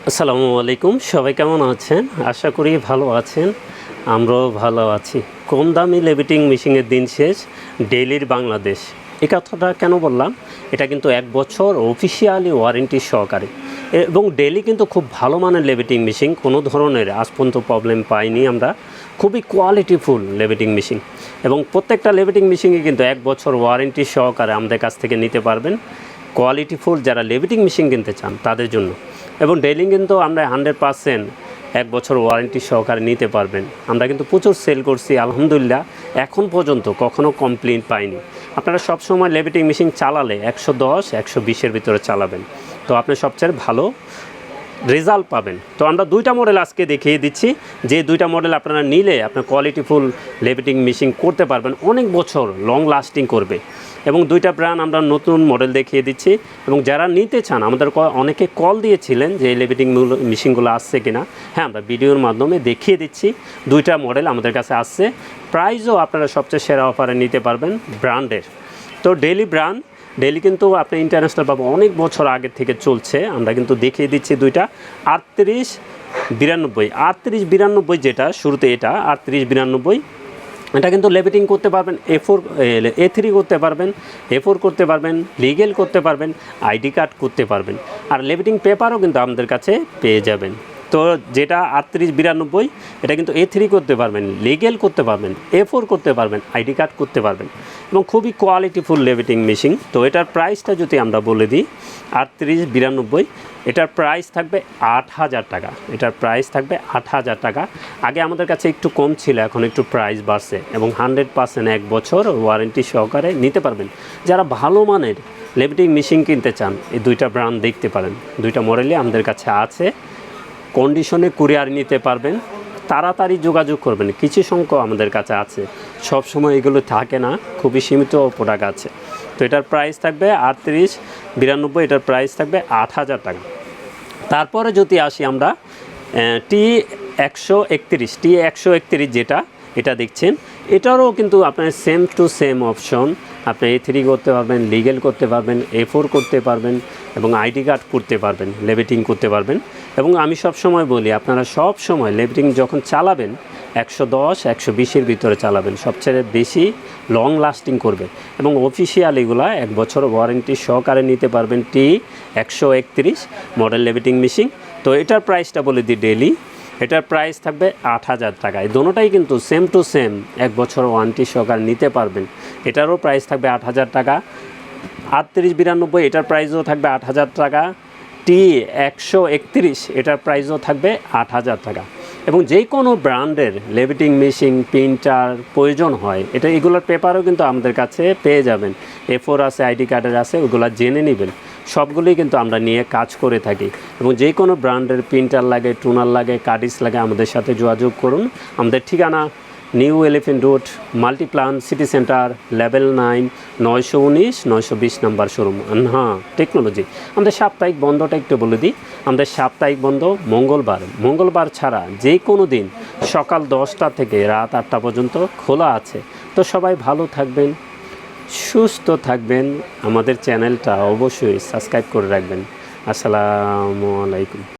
আসসালামু আলাইকুম। সবাই কেমন আছেন? আশা করি ভালো আছেন। আমরাও ভালো আছি। কম দামি লেভিটিং মেশিনের দিন শেষ, ডেইলির বাংলাদেশ। এই কথাটা কেন বললাম? এটা কিন্তু ১ বছর অফিসিয়ালি ওয়ারেন্টি সহকারে এবং ডেইলি কিন্তু খুব ভালো মানের লেভিটিং মেশিন, কোনো ধরনের আজ পর্যন্ত প্রবলেম পাইনি আমরা। খুবই কোয়ালিটিফুল লেভিটিং মেশিন এবং প্রত্যেকটা লেভিটিং মেশিনই কিন্তু ১ বছর ওয়ারেন্টি সহকারে আমাদের কাছ থেকে নিতে পারবেন। কোয়ালিটিফুল যারা লেভিটিং মেশিন কিনতে চান তাদের জন্য। এবং ডেইলি কিন্তু আমরা 100% ১ বছর ওয়ারেন্টি সহকারে নিতে পারবেন। আমরা কিন্তু প্রচুর সেল করছি আলহামদুলিল্লাহ, এখন পর্যন্ত কখনও কমপ্লেইন পাইনি। আপনারা সবসময় লেভিটিং মেশিন চালালে ১১০ ১২০-এর ভিতরে চালাবেন, তো আপনি সবচেয়ে ভালো রেজাল্ট পাবেন। তো আমরা 2টা মডেল আজকে দেখিয়ে দিচ্ছি, যে 2টা মডেল আপনারা নিলে আপনার কোয়ালিটিফুল লেভিটিং মেশিন করতে পারবেন, অনেক বছর লং লাস্টিং করবে। এবং 2টা ব্র্যান্ড আমরা নতুন মডেল দেখিয়ে দিচ্ছি। এবং যারা নিতে চান, আমাদের অনেকে কল দিয়েছিলেন যে এই লেভিটিং মেশিনগুলো আসছে কিনা। হ্যাঁ, আমরা ভিডিওর মাধ্যমে দেখিয়ে দিচ্ছি। 2টা মডেল আমাদের কাছে আসছে। প্রাইসও আপনারা সবচেয়ে সেরা অফারে নিতে পারবেন ব্র্যান্ডের। তো ডেইলি ব্র্যান্ড, ডেইলি কিন্তু আপনি ইন্টারন্যাশনাল পাবো অনেক বছর আগের থেকে চলছে। আমরা কিন্তু দেখিয়ে দিচ্ছি 2টা 3892। 3892 যেটা শুরুতে, এটা 3892। এটা কিন্তু লেভিটিং করতে পারবেন, A3 করতে পারবেন, A4 করতে পারবেন, লিগেল করতে পারবেন, আইডি কার্ড করতে পারবেন। আর লেভিটিং পেপারও কিন্তু আমাদের কাছে পেয়ে যাবেন। তো যেটা 3892, এটা কিন্তু A3 করতে পারবেন, লিগেল করতে পারবেন, A4 করতে পারবেন, আইডি কার্ড করতে পারবেন এবং খুবই কোয়ালিটিফুল লেভিটিং মেশিন। তো এটার প্রাইসটা যদি আমরা বলে দিই, 3892, এটার প্রাইস থাকবে ৮,০০০ টাকা। এটার প্রাইস থাকবে ৮,০০০ টাকা। আগে আমাদের কাছে একটু কম ছিল, এখন একটু প্রাইস বাড়ছে এবং 100% 1 বছর ওয়ারেন্টি সহকারে নিতে পারবেন। যারা ভালো মানের লেভিটিং মেশিন কিনতে চান, এই 2টা ব্র্যান্ড দেখতে পারেন। 2টা মডেলই আমাদের কাছে আছে। কন্ডিশনে কুরিয়ার নিতে পারবেন, তাড়াতাড়ি যোগাযোগ করবেন। কিছু সংখ্যক আমাদের কাছে আছে, সব সময় এগুলো থাকে না, খুবই সীমিত প্রোডাক্ট আছে। তো এটার প্রাইস থাকবে 3892, এটার প্রাইস থাকবে ৮,০০০ টাকা। তারপরে যদি আসি আমরা T131 যেটা, এটা দেখছেন, এটারও কিন্তু আপনার সেম টু সেম অপশন। আপনি A3 করতে পারবেন, লিগেল করতে পারবেন, A4 করতে পারবেন এবং আইডি কার্ড করতে পারবেন, লেভিটিং করতে পারবেন। এবং আমি সব সময় বলি, আপনারা সব সময় লেভিটিং যখন চালাবেন ১১০ ১২০-এর ভিতরে চালাবেন, সবচেয়ে বেশি লং লাস্টিং করবে। এবং অফিসিয়াল এগুলা 1 বছর ওয়ারেন্টি সহকারে নিতে পারবেন। T131 model লেভিটিং machine. তো এটার প্রাইসটা বলে দিই ডেইলি, এটার প্রাইস থাকবে ৮,০০০ টাকা। এই দোনোটাই কিন্তু সেম টু সেম 1 বছর ওয়ারেন্টি সহকারে নিতে পারবেন। এটারও প্রাইস থাকবে ৮,০০০ টাকা। 3892, এটার প্রাইসও থাকবে ৮,০০০ টাকা। T131, এটার প্রাইসও থাকবে ৮,০০০ টাকা। এবং যে কোনো ব্র্যান্ডের লেভিটিং মেশিন, প্রিন্টার প্রয়োজন হয়, এগুলোর পেপারও কিন্তু আমাদের কাছে পেয়ে যাবেন। A4 আছে, আইডি কার্ডের আছে, ওগুলো জেনে নেবেন। সবগুলোই কিন্তু আমরা নিয়ে কাজ করে থাকি। এবং যে কোনো ব্র্যান্ডের প্রিন্টার লাগে, টুনার লাগে, কার্ডিস লাগে, আমাদের সাথে যোগাযোগ করুন। আমাদের ঠিকানা new elephant road, Multiplan city centre, level 9, 919 920 number showroom, হ্যাঁ টেকনোলজি। আমাদের সাপ্তাহিক বন্ধটা একটু বলে দিই। আমাদের সাপ্তাহিক বন্ধ মঙ্গলবার ছাড়া যে কোনো দিন সকাল 10টা থেকে রাত 8টা পর্যন্ত খোলা আছে। তো সবাই ভালো থাকবেন, সুস্থ থাকবেন। আমাদের চ্যানেলটা অবশ্যই সাবস্ক্রাইব করে রাখবেন। আসসালামু আলাইকুম।